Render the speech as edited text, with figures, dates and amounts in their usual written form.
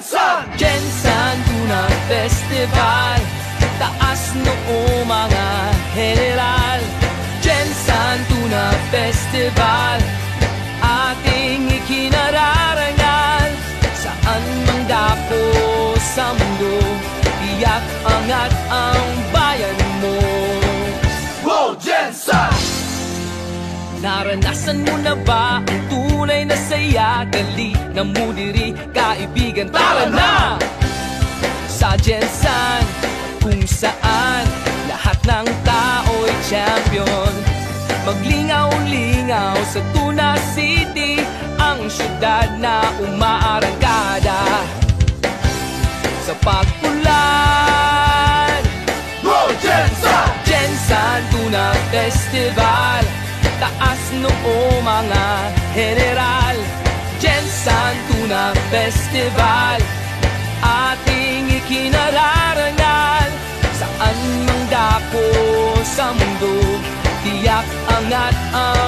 Jensan! Jensan Tuna Festival, taas noo mga general. Jensan Tuna Festival, ating ikinararangal. Saan mang dako sa mundo, tiyak angat ang bayan mo. Wow, Jensan! Naranasan mo na ba ang tunay na saya? Dali na mo diri, kaibigan, tara na! Sa Jensan, kung saan lahat ng tao'y champion. Maglingaw-lingaw sa Tuna City, ang syudad na umaarangkada. Sa pagpulan, Wow, Jensan! Jensan Tuna Festival, taas noo mga general. Jensan Tuna Festival, ating ikinararangal. Saan mang dako sa mundo, tiyak angat ang